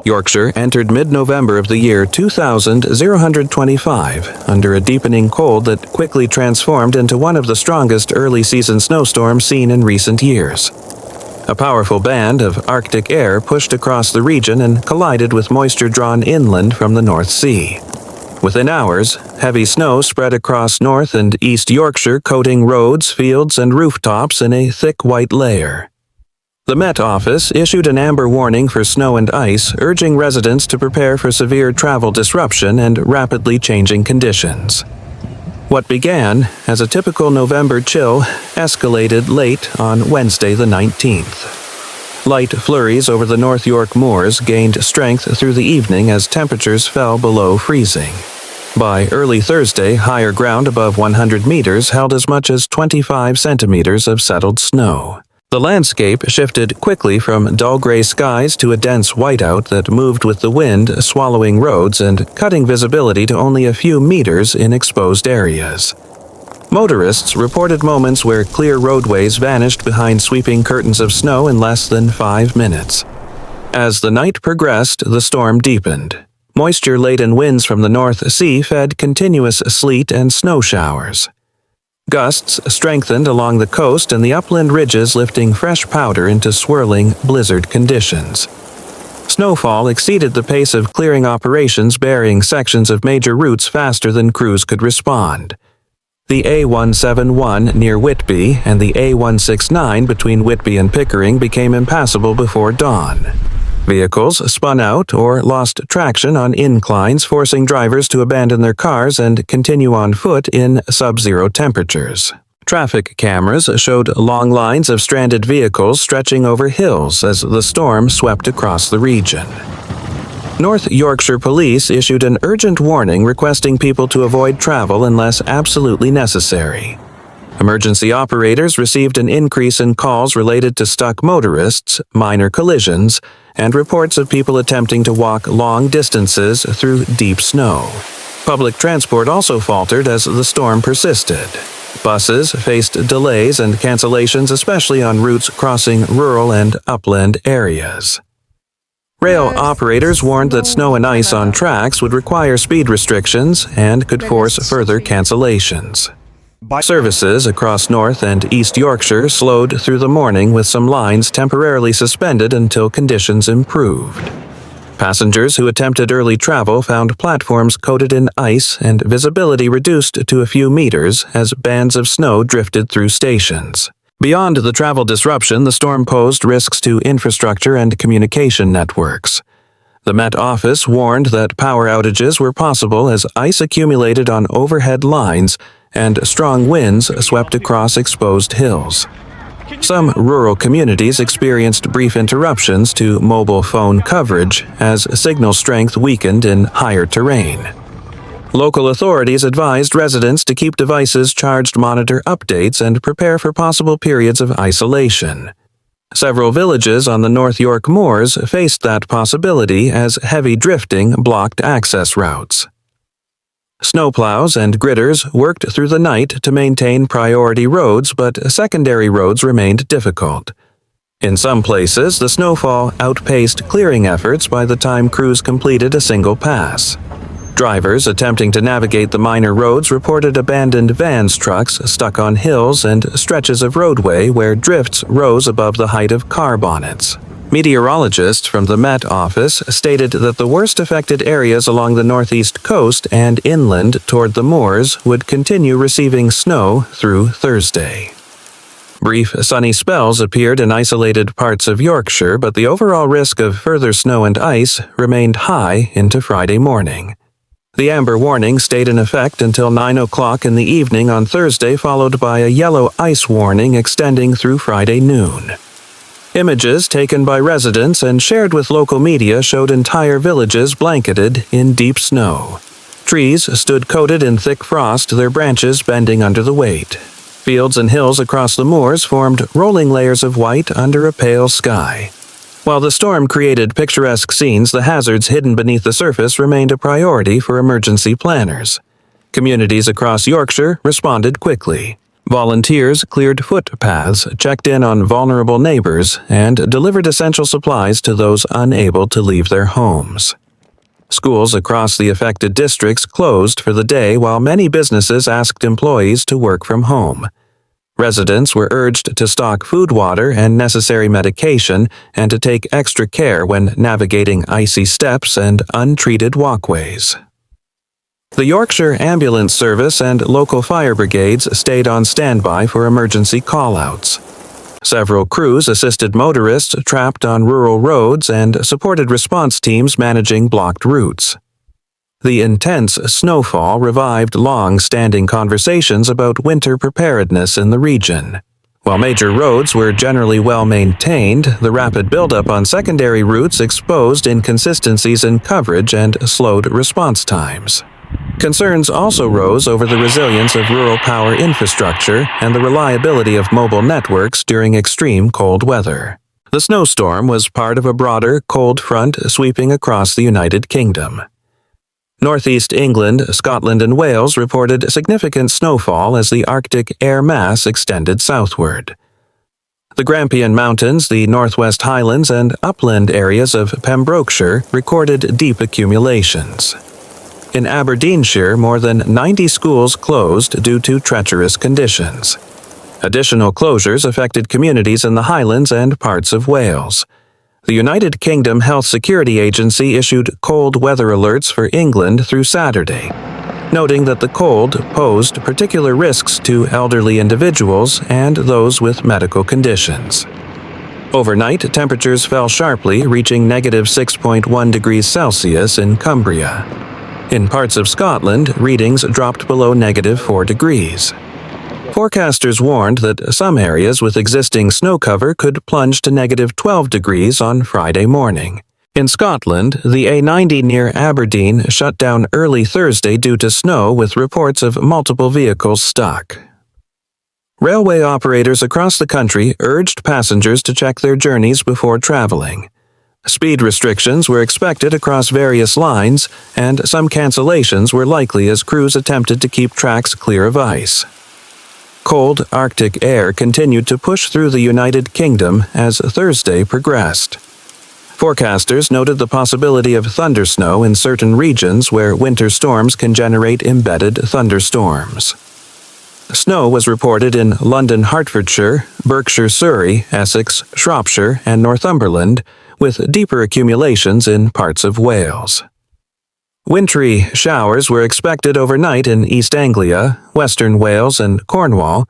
Yorkshire entered mid-November of the year 2025 under a deepening cold that quickly transformed into one of the strongest early-season snowstorms seen in recent years. A powerful band of Arctic air pushed across the region and collided with moisture drawn inland from the North Sea. Within hours, heavy snow spread across North and East Yorkshire, coating roads, fields, and rooftops in a thick white layer. The Met Office issued an amber warning for snow and ice, urging residents to prepare for severe travel disruption and rapidly changing conditions. What began as a typical November chill escalated late on Wednesday the 19th. Light flurries over the North York moors gained strength through the evening as temperatures fell below freezing. By early Thursday, higher ground above 100 meters held as much as 25 centimeters of settled snow. The landscape shifted quickly from dull gray skies to a dense whiteout that moved with the wind, swallowing roads and cutting visibility to only a few meters in exposed areas. Motorists reported moments where clear roadways vanished behind sweeping curtains of snow in less than 5 minutes. As the night progressed, the storm deepened. Moisture-laden winds from the North Sea fed continuous sleet and snow showers. Gusts strengthened along the coast and the upland ridges, lifting fresh powder into swirling blizzard conditions. Snowfall exceeded the pace of clearing operations, burying sections of major routes faster than crews could respond. The A171 near Whitby and the A169 between Whitby and Pickering became impassable before dawn. Vehicles spun out or lost traction on inclines, forcing drivers to abandon their cars and continue on foot in sub-zero temperatures. Traffic cameras showed long lines of stranded vehicles stretching over hills as the storm swept across the region. North Yorkshire Police issued an urgent warning requesting people to avoid travel unless absolutely necessary. Emergency operators received an increase in calls related to stuck motorists, minor collisions, and reports of people attempting to walk long distances through deep snow. Public transport also faltered as the storm persisted. Buses faced delays and cancellations, especially on routes crossing rural and upland areas. Rail operators warned that snow and ice on tracks would require speed restrictions and could force further cancellations. Services across North and East Yorkshire slowed through the morning, with some lines temporarily suspended until conditions improved. Passengers who attempted early travel found platforms coated in ice and visibility reduced to a few meters as bands of snow drifted through stations. Beyond the travel disruption, the storm posed risks to infrastructure and communication networks. The Met Office warned that power outages were possible as ice accumulated on overhead lines and strong winds swept across exposed hills. Some rural communities experienced brief interruptions to mobile phone coverage as signal strength weakened in higher terrain. Local authorities advised residents to keep devices charged, monitor updates, and prepare for possible periods of isolation. Several villages on the North York moors faced that possibility as heavy drifting blocked access routes. Snowplows and gritters worked through the night to maintain priority roads, but secondary roads remained difficult. In some places, the snowfall outpaced clearing efforts by the time crews completed a single pass. Drivers attempting to navigate the minor roads reported abandoned vans, trucks stuck on hills, and stretches of roadway where drifts rose above the height of car bonnets. Meteorologists from the Met Office stated that the worst affected areas along the northeast coast and inland toward the moors would continue receiving snow through Thursday. Brief sunny spells appeared in isolated parts of Yorkshire, but the overall risk of further snow and ice remained high into Friday morning. The amber warning stayed in effect until 9 o'clock in the evening on Thursday, followed by a yellow ice warning extending through Friday noon. Images taken by residents and shared with local media showed entire villages blanketed in deep snow. Trees stood coated in thick frost, their branches bending under the weight. Fields and hills across the moors formed rolling layers of white under a pale sky. While the storm created picturesque scenes, the hazards hidden beneath the surface remained a priority for emergency planners. Communities across Yorkshire responded quickly. Volunteers cleared footpaths, checked in on vulnerable neighbors, and delivered essential supplies to those unable to leave their homes. Schools across the affected districts closed for the day while many businesses asked employees to work from home. Residents were urged to stock food, water, and necessary medication and to take extra care when navigating icy steps and untreated walkways. The Yorkshire Ambulance Service and local fire brigades stayed on standby for emergency call-outs. Several crews assisted motorists trapped on rural roads and supported response teams managing blocked routes. The intense snowfall revived long-standing conversations about winter preparedness in the region. While major roads were generally well-maintained, the rapid buildup on secondary routes exposed inconsistencies in coverage and slowed response times. Concerns also rose over the resilience of rural power infrastructure and the reliability of mobile networks during extreme cold weather. The snowstorm was part of a broader cold front sweeping across the United Kingdom. Northeast England, Scotland, and Wales reported significant snowfall as the Arctic air mass extended southward. The Grampian Mountains, the Northwest Highlands, and upland areas of Pembrokeshire recorded deep accumulations. In Aberdeenshire, more than 90 schools closed due to treacherous conditions. Additional closures affected communities in the Highlands and parts of Wales. The United Kingdom Health Security Agency issued cold weather alerts for England through Saturday, noting that the cold posed particular risks to elderly individuals and those with medical conditions. Overnight, temperatures fell sharply, reaching -6.1 degrees Celsius in Cumbria. In parts of Scotland, readings dropped below -4 degrees. Forecasters warned that some areas with existing snow cover could plunge to -12 degrees on Friday morning. In Scotland, the A90 near Aberdeen shut down early Thursday due to snow, with reports of multiple vehicles stuck. Railway operators across the country urged passengers to check their journeys before traveling. Speed restrictions were expected across various lines, and some cancellations were likely as crews attempted to keep tracks clear of ice. Cold Arctic air continued to push through the United Kingdom as Thursday progressed. Forecasters noted the possibility of thundersnow in certain regions where winter storms can generate embedded thunderstorms. Snow was reported in London, Hertfordshire, Berkshire, Surrey, Essex, Shropshire, and Northumberland, with deeper accumulations in parts of Wales. Wintry showers were expected overnight in East Anglia, Western Wales, and Cornwall,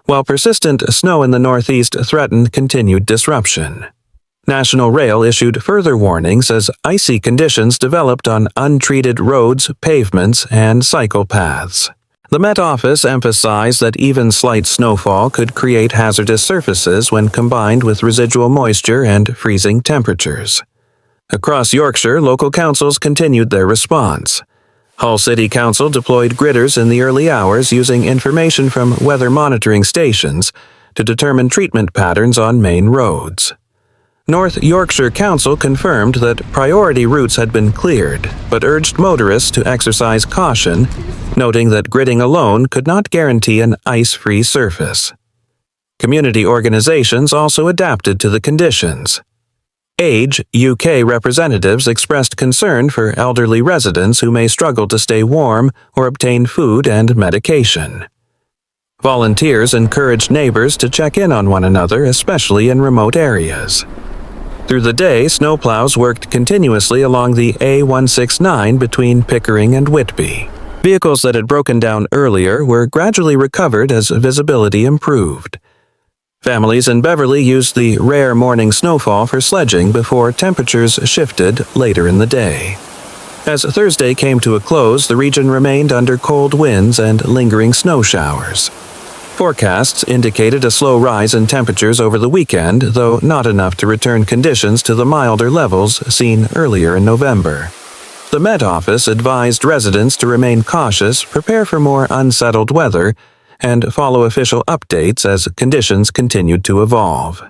while persistent snow in the northeast threatened continued disruption. National Rail issued further warnings as icy conditions developed on untreated roads, pavements, and cycle paths. The Met Office emphasized that even slight snowfall could create hazardous surfaces when combined with residual moisture and freezing temperatures. Across Yorkshire, local councils continued their response. Hull City Council deployed gritters in the early hours using information from weather monitoring stations to determine treatment patterns on main roads. North Yorkshire Council confirmed that priority routes had been cleared, but urged motorists to exercise caution, noting that gridding alone could not guarantee an ice-free surface. Community organizations also adapted to the conditions. Age UK representatives expressed concern for elderly residents who may struggle to stay warm or obtain food and medication. Volunteers encouraged neighbors to check in on one another, especially in remote areas. Through the day, snowplows worked continuously along the A169 between Pickering and Whitby. Vehicles that had broken down earlier were gradually recovered as visibility improved. Families in Beverley used the rare morning snowfall for sledging before temperatures shifted later in the day. As Thursday came to a close, the region remained under cold winds and lingering snow showers. Forecasts indicated a slow rise in temperatures over the weekend, though not enough to return conditions to the milder levels seen earlier in November. The Met Office advised residents to remain cautious, prepare for more unsettled weather, and follow official updates as conditions continued to evolve.